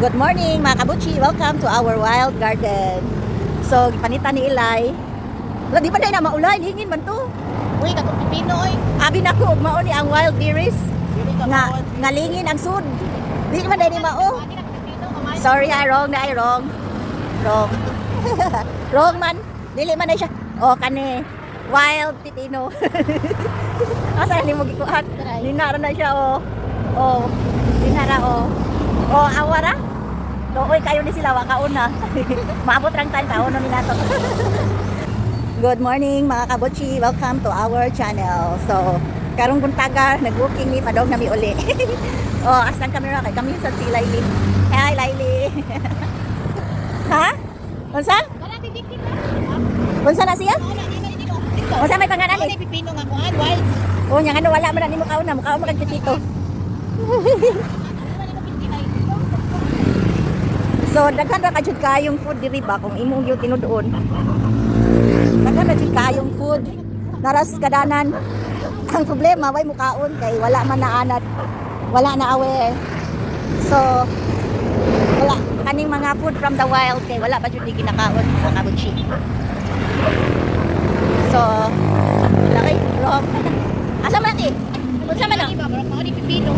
Good morning mga kabuchi, welcome to our wild garden. So, gipanitan ni Ilay. Wala, di ba na maulay, lingin man to. Uy, katong pipino oy. Abi na ko, mao ni ang wild berries. Nga lingin ang sud. Di man na ni mao. Sorry wrong na wrong. Wrong. Wrong man. Dili man na siya. Oh, kani. Wild pipino. Asa ni mo gikuhat? Dinara na siya oh. Oh, dinara oh. Oh, awara. Looy kayo ni sila wakauna. Maabot rang time kauno ni nato. Good morning mga kabuchi. Welcome to our channel. So, karong buntaga nag-walking ni padong nami uli. Oh, asan camera kay kami sa si Laili. Hi Laili. Ha? Unsa? Kana didikit na. Unsa na siya? Unsa may pangalan Ano ni? pipino nga kuan wild. Oh, nya ano wala man na nimo kauna, mukha mo kag tito. So, daghan ra ka jud kayong food diri ba kung imong yung tinuduon. Daghan ra jud kayong food. Naras kadanan. Ang problema way mukaon kay wala man na anat. Wala na awe. So, wala kaning mga food from the wild kay wala pa jud ginakaon sa kabuchi. So, laki wrong. Asa man ti? Unsa man na? Mao di pipino.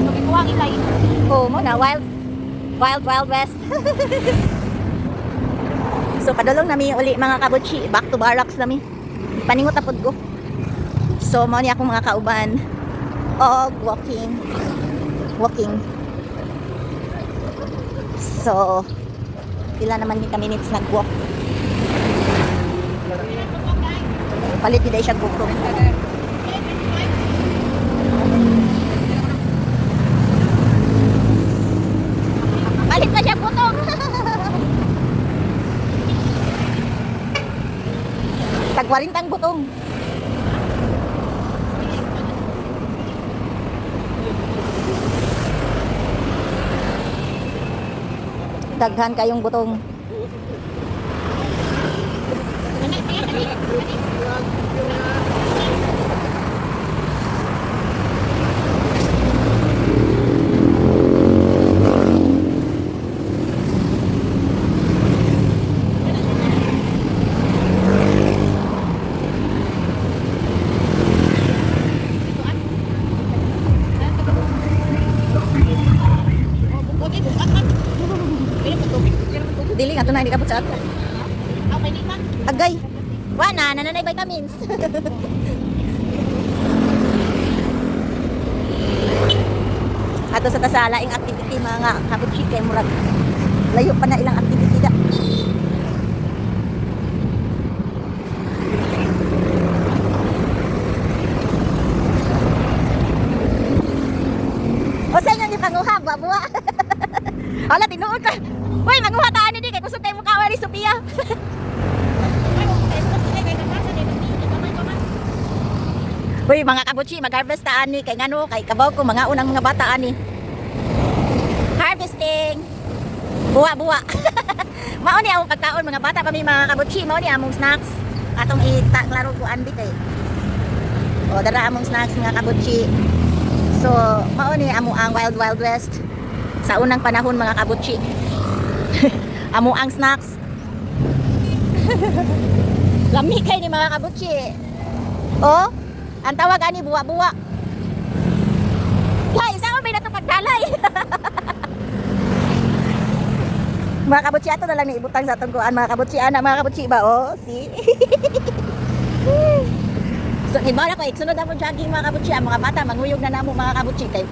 Magkuha ilay. Oh, mo na wild west. So padulong nami uli mga kabuchi, back to barracks nami. Paningot na pud ko. So mao ni akong mga kauban. Og walking. So pila naman ni ka minutes nag-walk. Palit di siya bukong. Palit na siya butong. Tagwalintang butong. Daghan kayong butong. Dili nga tunay di kabut sa ako. Okay ni ka. Agay. Wana nanay vitamins. Ato sa tasalaing activity mga kabuchi kay murag layo pa na ilang activity da. O sa inyo ni panguha buwa. Ala tinuod ka. Hoy, manguha taan ni di kay kusog kay mukha ni Sophia. Hoy, mga kabuchi, mag-harvest taan ni kay ngano kay kabaw ko mga unang mga bata ani. Harvesting. Buwa. Mao ni among pagkaon mga bata pa mi mga kabuchi, mao ni among snacks. Atong klaro ko anbit eh. O dara among snacks mga kabuchi. So, mao ni amo ang wild west sa unang panahon mga kabuchi. Amo ang snacks. Lami kay ni mga kabuchi. Oh, ang tawag ani buwa. Kay sa may nato pagdalay. Mga kabuchi ato na lang ni ibutang sa atong kuan mga kabuchi ana mga kabuchi ba oh, see. So himala ko sunod na mo jogging mga kabuchi ang mga bata manguyog na namo mga kabuchi kay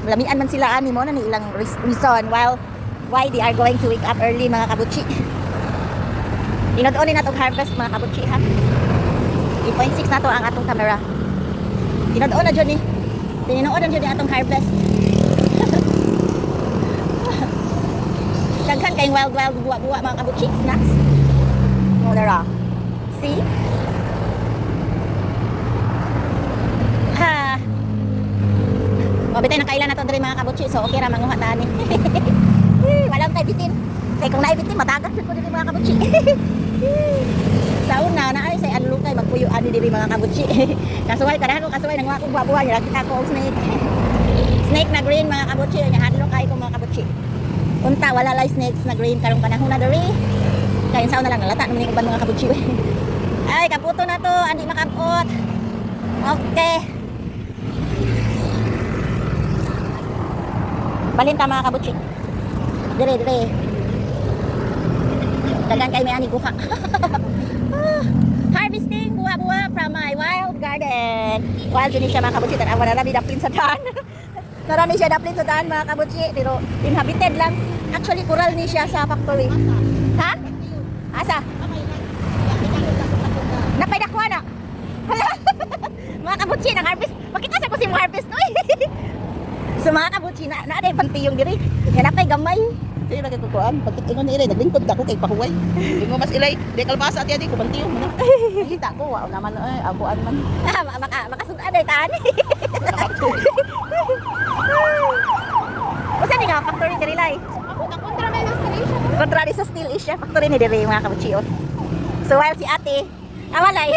lamian man sila ani mo na ni ilang reason why they are going to wake up early mga kabuchi. Tinod-on ni natong harvest mga kabuchi ha. 3.6 na to ang atong camera. Tinod-on na dyan eh. Tininood na dyan ni atong harvest. Daghan kayong wild buwa mga kabuchi snacks. Molara. See? Ha. Mabitay na kailan na to diri mga kabuchi so okay ra manguha tani. Walang tay bitin. Kay kung naibitin matagas jud ko diri mga kabuchi. Sa una na ay say anlo kay magpuyo ani diri mga kabuchi. Kasuway kadahan ko kasuway nang ako buwa ya kita ko snake. Snake na green mga kabuchi nya hadlo kay ko mga kabuchi. Unta wala lice snakes na green karong panahon na diri. Kaya sa na lang nalata naman yung uban mga kabutsi. Ay, kaputo na to, andi makabot. Okay. Balin ta mga kabutsi. Dire. Dagan kay may ani guha. Harvesting buwa-buwa from my wild garden. Wild din siya mga kabutsi, tanawa na namin daplin sa daan. Marami siya daplin sa daan mga kabutsi, pero inhabited lang. Actually, coral ni siya sa factory. Ha? Asa? Napay nakuha na. Mga kabutsi, nang harvest. Makita sa ko si harvest. Uy! So mga kabutsi, na pantiyong diri. Yan napay gamay. Sige lagi ko kuan, pagkat ingon ni Ilay naglingkod ako kay pahuway. Ingon mas Ilay, di kalbasa at yadi ko bantiyo mo na. Nakita ko wa naman abuan man. Makasudan ay taan. Usa ni nga factory diri lay. Ako na kontra may last station. Kontra sa Steel Asia factory ni diri mga kabutsi. So while si ate, awalay.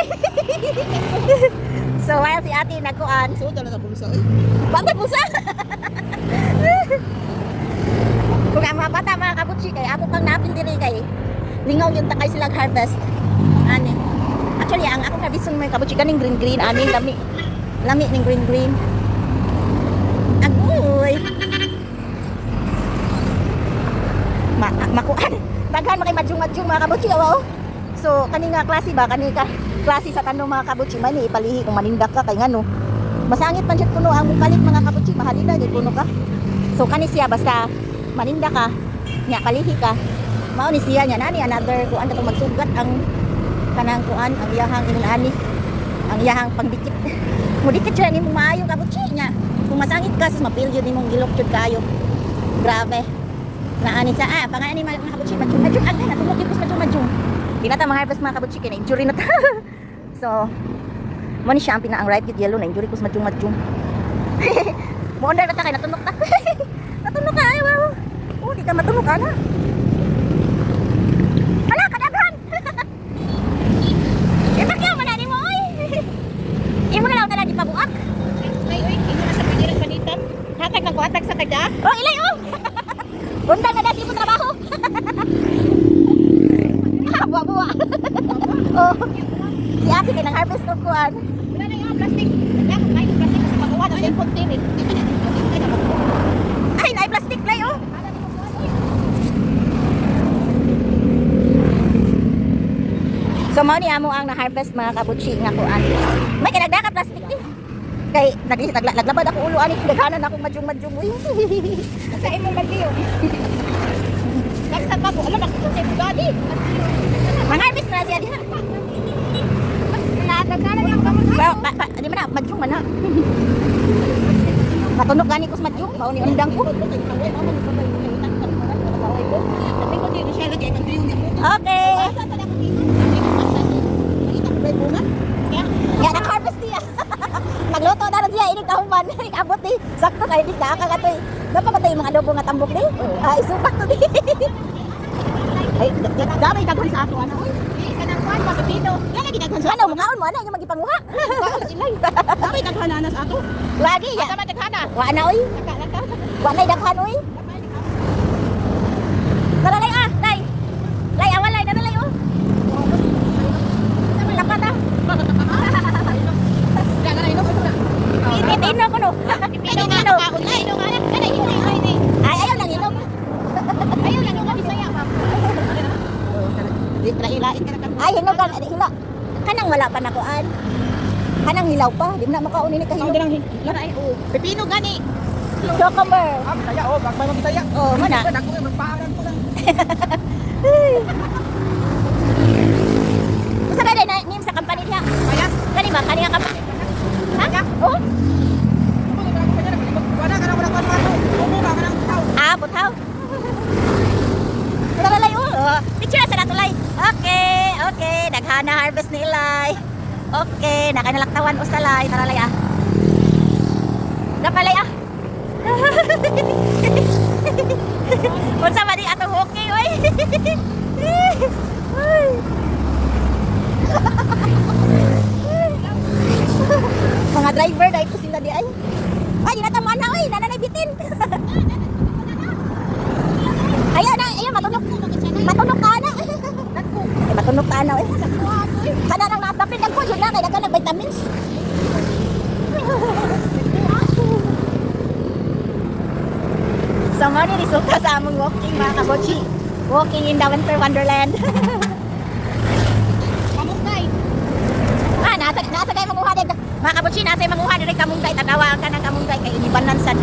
So while si ate nagkuan, So dala sa bulsa eh. bantay pusa. Kung ang mga bata mga kabutsi kay ako pang napil diri kay lingaw yung takay silang harvest. Ani. Actually ang akong harveston mga kabutsi kaning green ani lami ning green. Agoy. Makuan. Daghan makay madjung mga kabutsi wow. So kani nga klase ba kani ka klase sa tanong mga kabutsi man ipalihi kung manindak ka kay ngano. Masangit man jud kuno ang mukalit mga kabutsi mahalina jud kuno ka. So kani siya basta maninda ka, nya palihi ka. Mao ni siya nya nani another kuan katong magsugat ang kanang kuan ang iyahang inani. Ang iyahang pagdikit. Mudikit siya nimo maayo kabutsi nya. Kung masangit ka sus mapil jud nimong gilok jud kayo. Grabe. Naani sa pangalan ni mga kabutsi majung agay na tumok jud majung. Di na ta ma-harvest mga kabutsi kay na injury na ta. So mo ni siya ang pinaang ripe yellow na injury kus majung. Mo under na ta kay natunok ta. Natunok ka ay wow. Oh, di ka matunok ka na. Hala, kadaghan. Ipakyaw man ni mo oy. Imo na lang ta lagi pabuak. Ay, ino na sa piniran panitan. Hatag ng kuatag sa kadya. Oh, ilay oh. Bundang na dati mo trabaho. Buwa. Oh. Si ate kay nang harvest ko kuan. Wala na yung plastic. Kaya kung may plastic sa pagkuha na sa container. Ay, naay plastic lay oh. So mao ni amo ang na-harvest mga kabutsi nga kuan. May kinagda ka plastic ni. Kay naglabad ako ulo ani daghanan ako majung uy. Sa imong bagyo. Nagsa pa ko, alam ako sa imong gadi. Mang-harvest na siya diha. Nagdagdanan yung gamot. Di man na majung man na. Matunog gani ko sa majung, mao ni undang ko. Okay. Ya nag-harvest niya. Nagluto na rin siya, inig kahuman, inig abot ni. Sakto kayo, inig nakakagatoy. Dapat patay yung mga adobo nga tambok ni. Isupak to di. Ay, damay daghan sa ato ana. Kanang kuan pa pipino. Yan lagi daghan sa Ano, mga mo, ano, yung magipanguha. Silay. Damay daghan na sa ato. Lagi, ya. sama daghana. Wa na, oy. Wa na, daghan, oy. Nalalay, lay. Lay, awalay, nalalay, oh. Sama lapat, Pipino ko, no. Pipino nga kaon na ino nga. Kana ino ni. Ay, ayaw lang, inog. Ayaw lang nga Bisaya pa. Di trailain ka na kan. Ay, hinog ka, hila. Kanang wala pa nakuan. Kanang hilaw pa, di na makauni ni kahinog. Lara ay oh. Pepino gani. Cucumber. Bisaya oh, bagmay mo Bisaya. Oh, mana? Ako magpaalam ko lang. Usa ka na name sa company niya. Kaya, Kani ba kani nga company? Ha? Oh, wala ka na wala ka na. Umo ka nang tao. butaw. Talalay oh. Picture sa natulay. Okay. Daghana harvest ni Ilay. Okay, nakanalaktawan usalay. Talalay Gapalay Unsa man di atong okay oy. Mga driver dahil ko sila di ay. Ay, di na tama na oy, nananay bitin. Tanaw eh. Kana nang natapin ang kuyo na kay dagan ng vitamins. So nga ni resulta sa among walking mga kabotsi. Walking in the winter wonderland. Kamunggay. Nasa kay manguha din. Mga kabotsi, nasa yung manguha din kamunggay. Tanawa ka ng kamunggay kay inibanan sad.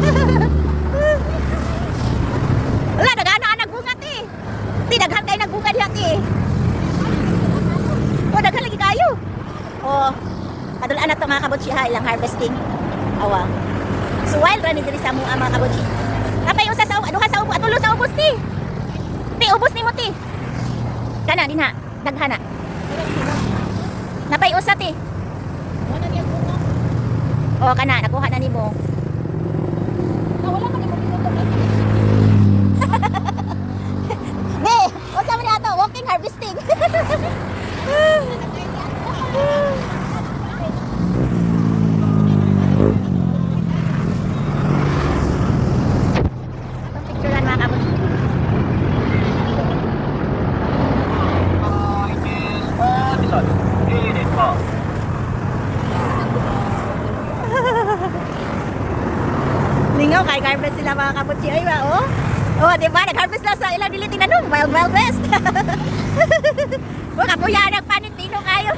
Wala, nagana nagbungat eh. Ti, daghan kayo nagbungat diha ti. O, daghan lagi kayo. O, kadulaan na ito mga kabotsi ha, ilang harvesting. Awa. So, wild running diri sa mga mga kabotsi. Kapay usa sa aduha sa ubos, atulo sa ubos ti. Ti, ubos ni mo ti. Kana din ha, daghan na. Napay usa ti. Wala niya bunga. O, kana, nakuha na ni mo. Wala man ni mo dito. Be, unsa man ato, walking harvesting. Itong picturean mga kabotsi. Lingaw kay harvest sila mga kabotsi ay ba oh. Oh, di ba? Nag-harvest lang sa ilang diliting na nung Wild Wild West. Mga kuya nagpanit tino kayo.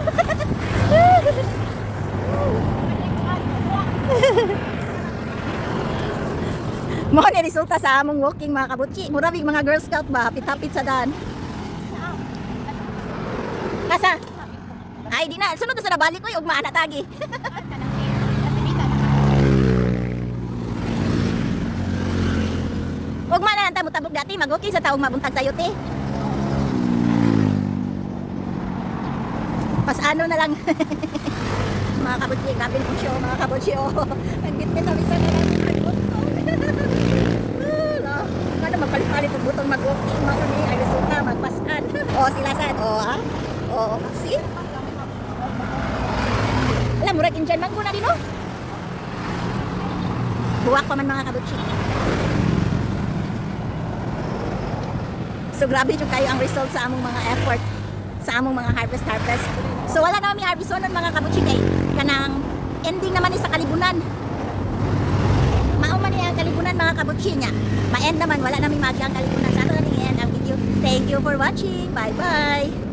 Mo ni resulta sa among walking mga kabutsi. Mura big mga Girl Scout ba, hapit-hapit sa daan. Asa? Ay di na, sunod na sa nabalik ko yung ugma na tagi. Ugma na lang tabog dati, mag-walking sa taong mabuntag sayo te. Pas ano na lang. Mga kabutsi, gabin po siya, mga kabutsi. Nagbitbit kami sa ano magpalit-palit ang butong mag-walking, mauni, ay resulta, magpasan. O, sila sad, o ha? O, see? Alam, murag Indian mango na din, o? Buwak pa man mga kabutsi. So, grabe yung kayo ang result sa among mga effort, sa among mga harvest. So, wala naman may harvest nun mga kabutsi kay kanang ending naman ni sa kalibunan. Mauman niya ang kalibunan mga kabutsi niya. Ma-end naman, wala namin magi ang kalibunan. Sa ato na ang video. Thank you for watching. Bye-bye.